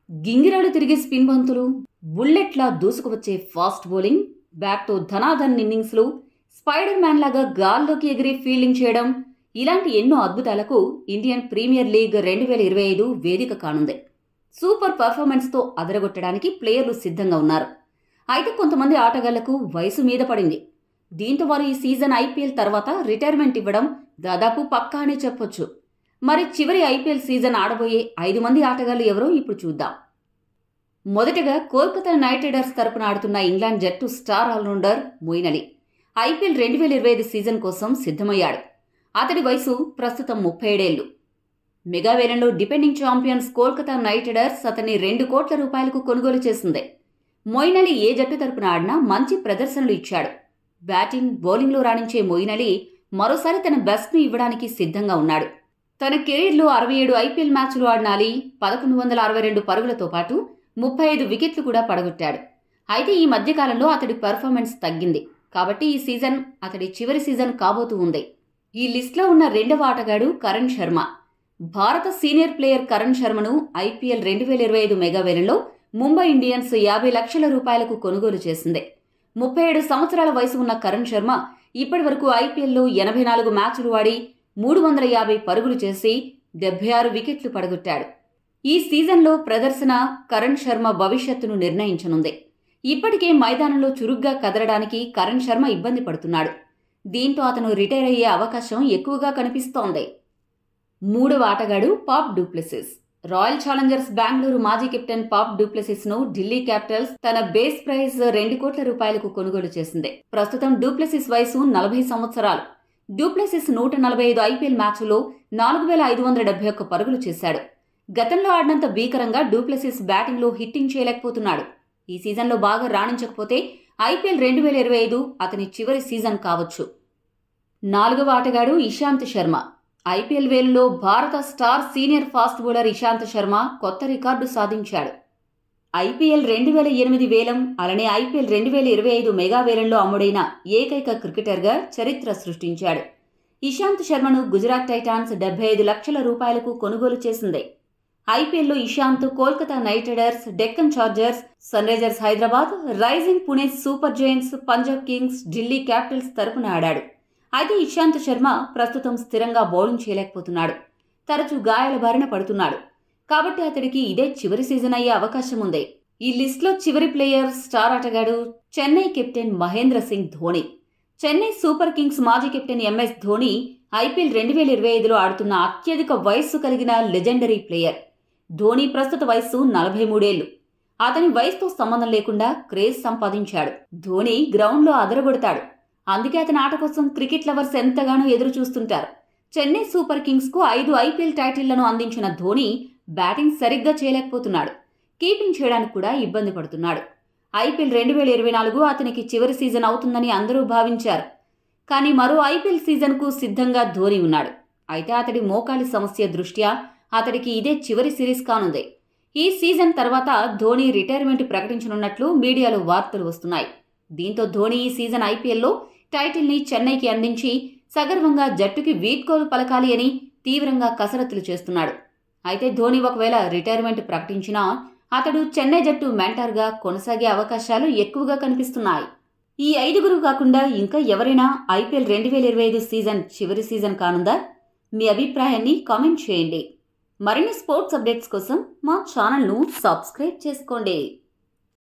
గింగిరాలు తిరిగే స్పిన్ బంతులు, బుల్లెట్లా దూసుకువచ్చే fast bowling, బ్యాట్తో ధనాధన్ ఇన్నింగ్స్లు, spider man లాగా గాల్లోకి ఎగిరి ఫీల్డింగ్ చేయడం, ఇలాంటి ఎన్నో అద్భుతాలకు ఇండియన్ ప్రీమియర్ లీగ్ 2025 వేదిక కానుంది. సూపర్ పర్ఫార్మెన్స్తో అదరగొట్టడానికి ప్లేయర్లు సిద్ధంగా ఉన్నారు. అయితే కొంతమంది ఆటగాళ్లకు వయసు మీద పడింది. దీంతో వారు ఈ సీజన్ ఐపీఎల్ తర్వాత రిటైర్మెంట్ ఇవ్వడం దాదాపు పక్కా అనే చెప్పొచ్చు. మరి చివరి ఐపీఎల్ సీజన్ ఆడబోయే 5 మంది ఆటగాళ్లు ఎవరో ఇప్పుడు చూద్దాం. మొదటగా కోల్కతా నైట్ రైడర్స్ తరపున ఆడుతున్న ఇంగ్లాండ్ జట్టు star all rounder Moeen Ali IPL 2025 season కోసం సిద్ధమయ్యాడు. అతడి వయసు ప్రస్తుతం 37 ఏళ్లు. మెగా వేలంలో defending champions Kolkata knight riders అతన్ని 2 కోట్ల రూపాయలకు కొనుగోలు చేసింది. మొయిన్ అలీ ఏ జట్టు తరపున ఆడినా మంచి ప్రదర్శనలు ఇచ్చాడు. బ్యాటింగ్, బౌలింగ్లో రాణించే మొయిన్ అలీ మరోసారి తన బెస్ట్ను ఇవ్వడానికి సిద్ధంగా ఉన్నాడు. తన కెరీర్లో 67 ఐపీఎల్ మ్యాచ్లు ఆడిన అలీ 1162 పరుగులతో పాటు 35 వికెట్లు కూడా పడగొట్టాడు. అయితే ఈ మధ్యకాలంలో అతడి పెర్ఫార్మెన్స్ తగ్గింది. కాబట్టి ఈ సీజన్ అతడి చివరి సీజన్ కాబోతూ ఉంది. ఈ లిస్ట్లో ఉన్న రెండవ ఆటగాడు కరణ్ శర్మ. భారత సీనియర్ ప్లేయర్ కరణ్ శర్మను ఐపీఎల్ 2025 మెగా వేలంలో ముంబై ఇండియన్స్ 50 లక్షల రూపాయలకు కొనుగోలు చేసింది. 37 సంవత్సరాల వయసు ఉన్న కరణ్ శర్మ ఇప్పటి వరకు ఐపీఎల్లో 84 మ్యాచ్లు ఆడి 350 పరుగులు చేసి 76 వికెట్లు పడగొట్టాడు. ఈ సీజన్లో ప్రదర్శన కరణ్ శర్మ భవిష్యత్తును నిర్ణయించనుంది. ఇప్పటికే మైదానంలో చురుగ్గా కదలడానికి కరణ్ శర్మ ఇబ్బంది పడుతున్నాడు. దీంతో అతను రిటైర్ అయ్యే అవకాశం ఎక్కువగా కనిపిస్తోంది. మూడవ ఆటగాడు pop du Plessis. Royal Challengers Bengaluru మాజీ కెప్టెన్ పాప్ డు ప్లెసిస్ ను ఢిల్లీ క్యాపిటల్స్ తన బేస్ ప్రైజ్ 2 కోట్ల రూపాయలకు కొనుగోలు చేసింది. ప్రస్తుతం డు ప్లెసిస్ వయసు 40 సంవత్సరాలు. డు ప్లెసిస్ 145 ఐపీఎల్ మ్యాచ్లో 4571 పరుగులు చేశాడు. గతంలో ఆడినంత భీకరంగా డు ప్లెసిస్ బ్యాటింగ్లో హిట్టింగ్ చేయలేకపోతున్నాడు. ఈ సీజన్లో బాగా రాణించకపోతే ఐపీఎల్ 2025 అతని చివరి సీజన్ కావచ్చు. నాలుగవ ఆటగాడు ఇషాంత్ శర్మ. ఐపీఎల్ వేలంలో భారత star senior fast bowler Ishant Sharma కొత్త రికార్డు సాధించాడు. ఐపీఎల్ 2008 వేలం, అలానే ఐపీఎల్ 2025 మెగా వేలంలో అమ్ముడైన ఏకైక క్రికెటర్గా చరిత్ర సృష్టించాడు. ఇషాంత్ శర్మను గుజరాత్ టైటాన్స్ 75 లక్షల రూపాయలకు కొనుగోలు చేసింది. ఐపీఎల్లో Ishant Kolkata knight riders, Deccan chargers, sunrisers Hyderabad, rising Pune super giants, Punjab kings, Delhi capitals తరపున ఆడాడు. అయితే ఇషాంత్ శర్మ ప్రస్తుతం స్థిరంగా బౌలింగ్ చేయలేకపోతున్నాడు. తరచూ గాయాల బారిన పడుతున్నాడు. కాబట్టి అతడికి ఇదే చివరి సీజన్ అయ్యే అవకాశం ఉంది. ఈ లిస్ట్లో చివరి ప్లేయర్ స్టార్ ఆటగాడు Chennai captain Mahendra Singh Dhoni. Chennai super kings మాజీ కెప్టెన్ ఎంఎస్ ధోని ఐపీఎల్ 2025లో ఆడుతున్న అత్యధిక వయస్సు కలిగిన లెజెండరీ ప్లేయర్. ధోని ప్రస్తుత వయస్సు 43 ఏళ్లు. అతని వయసుతో సంబంధం లేకుండా క్రేజ్ సంపాదించాడు. ధోని గ్రౌండ్లో అదరగొడతాడు. అందుకే అతని ఆట కోసం క్రికెట్ లవర్స్ ఎంతగానో ఎదురు చూస్తుంటారు. చెన్నై సూపర్ కింగ్స్కు 5 ఐపీఎల్ టైటిళ్లను అందించిన ధోని బ్యాటింగ్ సరిగ్గా చేయలేకపోతున్నాడు. కీపింగ్ చేయడానికి కూడా ఇబ్బంది పడుతున్నాడు. ఐపీఎల్ 2024 అతనికి చివరి సీజన్ అవుతుందని అందరూ భావించారు. కానీ మరో ఐపీఎల్ సీజన్కు సిద్ధంగా ధోని ఉన్నాడు. అయితే అతడి మోకాలి సమస్య దృష్ట్యా అతడికి ఇదే చివరి సిరీస్ కానుంది. ఈ సీజన్ తర్వాత ధోని రిటైర్మెంట్ ప్రకటించనున్నట్లు మీడియాలో వార్తలు వస్తున్నాయి. దీంతో ధోని ఈ సీజన్ ఐపీఎల్లో టైటిల్ని చెన్నైకి అందించి సగర్వంగా జట్టుకి వీడ్కోలు పలకాలి అని తీవ్రంగా కసరత్తులు చేస్తున్నాడు. అయితే ధోని ఒకవేళ రిటైర్మెంట్ ప్రకటించినా అతడు చెన్నై జట్టు మెంటర్గా కొనసాగే అవకాశాలు ఎక్కువగా కనిపిస్తున్నాయి. ఈ 5గురు కాకుండా ఇంకా ఎవరైనా ఐపీఎల్ 2025 సీజన్ చివరి సీజన్ కానుందా? మీ అభిప్రాయాన్ని కామెంట్ చేయండి. మరిన్ని స్పోర్ట్స్ అప్డేట్స్ కోసం మా ఛానల్ను సబ్స్క్రైబ్ చేసుకోండి.